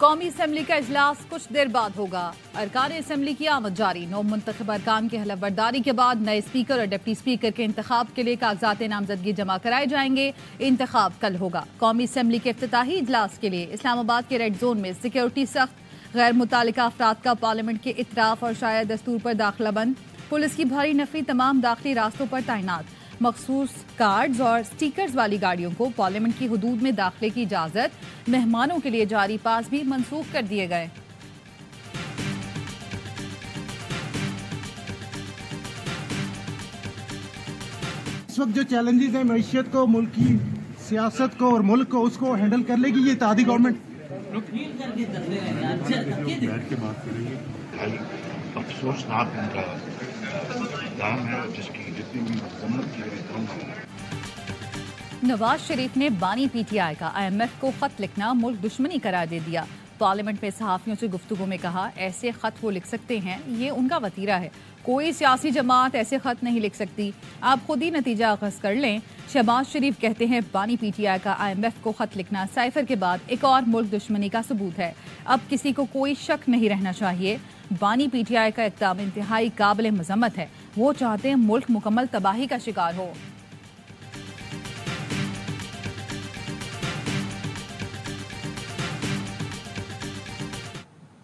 कौमी असम्बली का इजलास कुछ देर बाद होगा। अरकान असम्बली की आमद जारी। नौ मुंतखब अरकान की हलफबरदारी के बाद नए स्पीकर और डिप्टी स्पीकर के इंतखाब के लिए कागजात नामजदगी जमा कराए जाएंगे। इंतखाब कल होगा। कौमी असम्बली के इफ्तिताही इजलास के लिए इस्लामाबाद के रेड जोन में सिक्योरिटी सख्त। गैर मुतालिका अफराद का पार्लियामेंट के इतराफ और शायद दस्तूर पर दाखिला बंद। पुलिस की भारी नफरी तमाम दाखिली रास्तों पर तैनात। मखसूस कार्ड्स और स्टिकर्स वाली गाड़ियों को पार्लियामेंट की हुदूद में दाखिले की इजाजत। मेहमानों के लिए जारी पास भी मनसूख कर दिए गए। इस वक्त जो चैलेंजेस हैं मैशियत को, मुल्क की सियासत को और मुल्क को, उसको हैंडल कर लेगी ये इत्तेहादी गवर्नमेंट। बैठ के बात करेंगे। अफसोसनाक उनका काम है जिसकी जितनी भी मजम्मत की गई कम है। नवाज शरीफ ने बानी पीटीआई का IMF को खत लिखना मुल्क दुश्मनी करार दे दिया। पार्लियामेंट में सहाफियों से गुफ्तगू में कहा, ऐसे खत वो लिख सकते हैं, ये उनका वतीरा है। कोई सियासी जमात ऐसे खत नहीं लिख सकती, आप खुद ही नतीजा अखज़ कर लें। शहबाज शरीफ कहते हैं बानी पीटीआई का IMF को खत लिखना साइफर के बाद एक और मुल्क दुश्मनी का सबूत है। अब किसी को कोई शक नहीं रहना चाहिए। बानी पीटीआई का इक़दाम इंतहाई काबिल मजम्मत है। वो चाहते हैं मुल्क मुकम्मल तबाही का शिकार हो।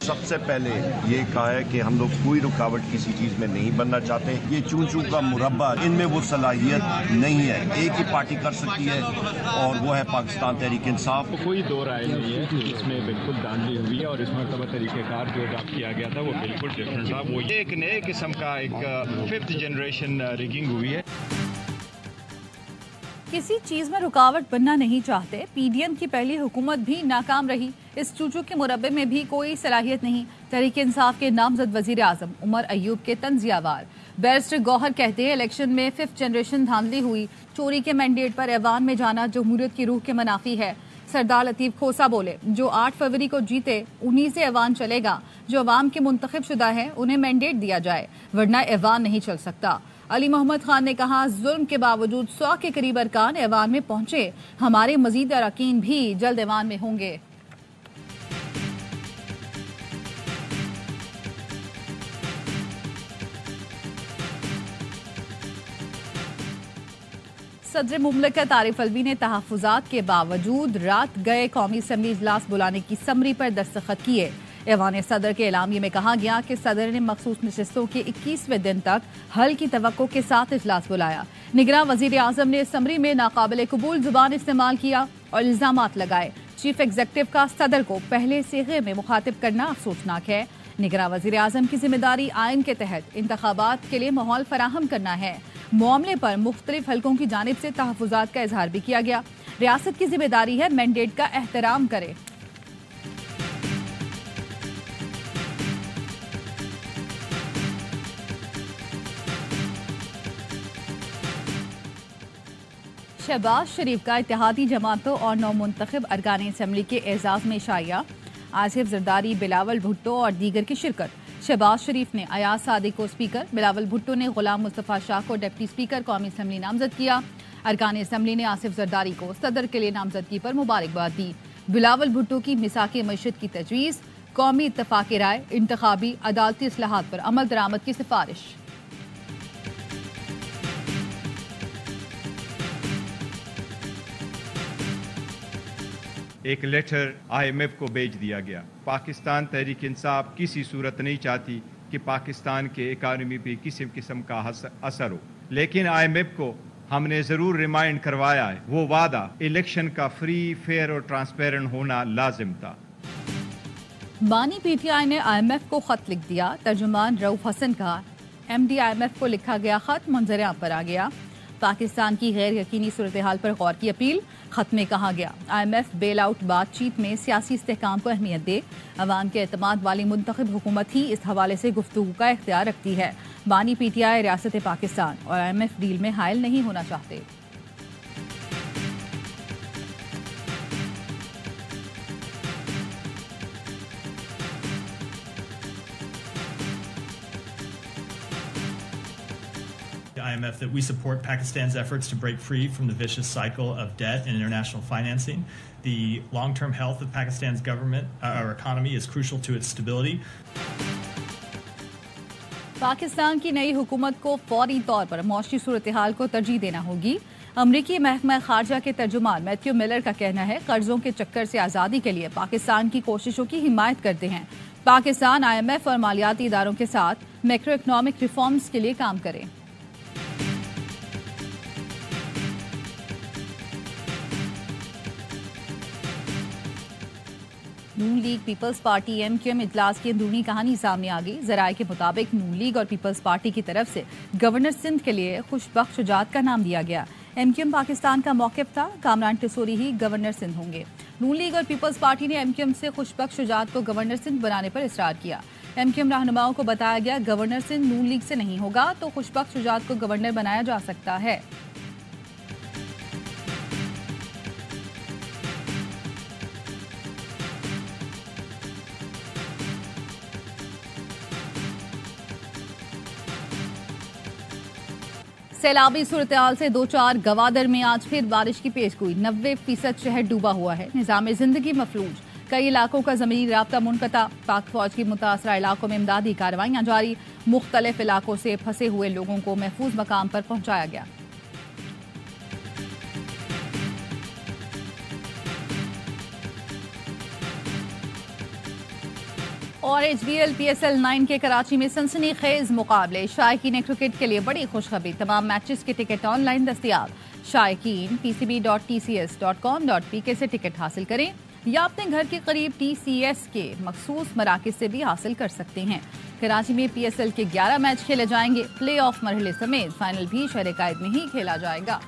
सबसे पहले ये कहा है कि हम लोग कोई रुकावट किसी चीज में नहीं बनना चाहते। ये चूं चूं का मुरब्बा, इनमें वो सलाहियत नहीं है। एक ही पार्टी कर सकती है और वो है पाकिस्तान तहरीक इंसाफ। तो कोई दो राय नहीं है कि इसमें बिल्कुल धांधली हुई है और इस मरतबा तरीक़ेकार जो अडॉप्ट किया गया था वो बिल्कुल डिफरेंट था। वो एक नए किस्म का एक 5th जनरेशन रिगिंग हुई है। किसी चीज में रुकावट बनना नहीं चाहते। PDM की पहली हुकूमत भी नाकाम रही। इस चूचू के मुरब्बे में भी कोई सलाहियत नहीं। तहरीक इंसाफ के नामजद वजीर आजम उमर अयूब के तंजियावार। बैरिस्टर गौहर कहते हैं इलेक्शन में 5th जनरेशन धांधली हुई। चोरी के मैंडेट पर ऐवान में जाना जमहूरियत की रूह के मनाफी है। सरदार लतीफ खोसा बोले, जो 8 फरवरी को जीते उन्हीं से ऐवान चलेगा। जो अवाम के मुंतखब शुदा है उन्हें मैंडेट दिया जाए, वरना ऐवान नहीं चल सकता। अली मोहम्मद खान ने कहा, जुल्म के बावजूद 100 के करीब अरकान ऐवान में पहुंचे। हमारे मजीद अरकान भी जल्द ऐवान में होंगे। सदर मुमलकत आरिफ अलवी ने तहफ़्फ़ुज़ात के बावजूद रात गए कौमी असम्बली इजलास बुलाने की समरी पर दस्तखत किए। ऐवान सदर के एलामिये में कहा गया कि सदर ने मखसूस नशिस्तों के 21वें दिन तक हल की तवक्को के साथ इजलास बुलाया। निगरान वजीर आजम ने समरी में नाकाबिल कबूल जुबान इस्तेमाल किया और इल्जामात लगाए। चीफ एग्जीक्यूटिव का सदर को पहले सीगे में मुखातिब करना अफसोसनाक है। निगरान वजीर आजम की जिम्मेदारी आइन के तहत इंतखाबात के लिए माहौल फराहम करना है। मामले पर मुख्तलिफ हलकों की जानिब से तहफ़्फ़ुज़ात का इजहार भी किया गया। रियासत की जिम्मेदारी है मैंडेट का एहतराम करे। शहबाज शरीफ का इत्तेहादी जमातों और नौ मुंतखब अरकान असम्बली के एजाज में शाया। आसिफ जरदारी, बिलावल भुट्टो और दीगर की शिरकत। शहबाज शरीफ ने अयाज सादिक को स्पीकर, बिलावल भुट्टो ने गुलाम मुस्तफ़ा शाह को डिप्टी स्पीकर कौमी असम्बली नामजद किया। अरकान असम्बली ने आसिफ जरदारी को सदर के लिए नामजदगी पर मुबारकबाद दी। बिलावल भुट्टो की मिसाक़ मईशत की तजवीज़, कौमी इत्तफ़ाक़ राय, इंतखाबी अदालती इस्लाहात पर अमल दरामद की सिफारिश। एक लेटर IMF को भेज दिया गया। पाकिस्तान तहरीक इंसाफ किसी सूरत नहीं चाहती कि पाकिस्तान के इकानमी पे किसी किस्म का असर हो, लेकिन IMF को हमने ज़रूर रिमाइंड करवाया है, वो वादा इलेक्शन का फ्री, फेयर और ट्रांसपेरेंट होना लाजिम था। बानी PTI ने IMF को खत लिख दिया। तर्जुमान रऊफ हसन का MD IMF को लिखा गया खत मंजर आम पर आ गया। पाकिस्तान की गैर यकीनी सूरत हाल पर गौर की अपील। खत में कहा गया, IMF बेल आउट बातचीत में सियासी इस्तेहकाम को अहमियत दे। अवाम के एतमाद वाली मुंतखब हुकूमत ही इस हवाले से गुफ्तगू का इख्तियार रखती है। बानी PTI रियासत पाकिस्तान और IMF डील में हायल नहीं होना चाहते। IMF that we support Pakistan's efforts to break free from the vicious cycle of debt and international financing. The long-term health of Pakistan's government or economy is crucial to its stability. Pakistan की नई हुकूमत को फौरी तौर पर मौशी सूरत हाल को तरजीह देना होगी। अमरीकी महकमा खारजा के तर्जुमान मैथ्यू मिलर का कहना है, कर्जों के चक्कर से आज़ादी के लिए पाकिस्तान की कोशिशों की हिमायत करते हैं। पाकिस्तान IMF और मालियाती इदारों के साथ मैक्रो इकोनॉमिक रिफॉर्म्स के लिए काम करे। नून लीग पीपल्स पार्टी MQM इजलास की अंदरूनी कहानी सामने आ गई। जराये के मुताबिक नून लीग और पीपल्स पार्टी की तरफ से गवर्नर सिंध के लिए खुशबख्श शुजात का नाम दिया गया। MQM पाकिस्तान का मौक़िफ़ था, कामरान टिसोरी ही गवर्नर सिंध होंगे। नून लीग और पीपल्स पार्टी ने MQM से खुशबख्श शुजात को गवर्नर सिंध बनाने पर इसरार किया। MQM रहनुमाओं को बताया गया, गवर्नर सिंध नून लीग से नहीं होगा तो खुशबख्श शुजात को गवर्नर बनाया जा सकता है। सैलाबी सूरत-ए-हाल से 2-4 गवादर में आज फिर बारिश की पेशगोई। 90% शहर डूबा हुआ है, निज़ाम जिंदगी मफलूज। कई इलाकों का ज़मीनी राब्ता मुनक़ता। पाक फौज की मुतासरा इलाकों में इमदादी कार्रवाइयाँ जारी। मुख्तलिफ इलाकों से फंसे हुए लोगों को महफूज मकाम पर पहुँचाया गया। और HBL PSL 9 के कराची में सनसनीखेज मुकाबले। शायकीन क्रिकेट के लिए बड़ी खुशखबरी, तमाम मैचेस के टिकट ऑनलाइन दस्तयाब। शायकीन pcb.tcs.com.pk से टिकट हासिल करें या अपने घर के करीब TCS के मखसूस मराकिज से भी हासिल कर सकते हैं। कराची में PSL के 11 मैच खेले जाएंगे। प्ले ऑफ मरहले समेत फाइनल भी शहर कायद में ही खेला जाएगा।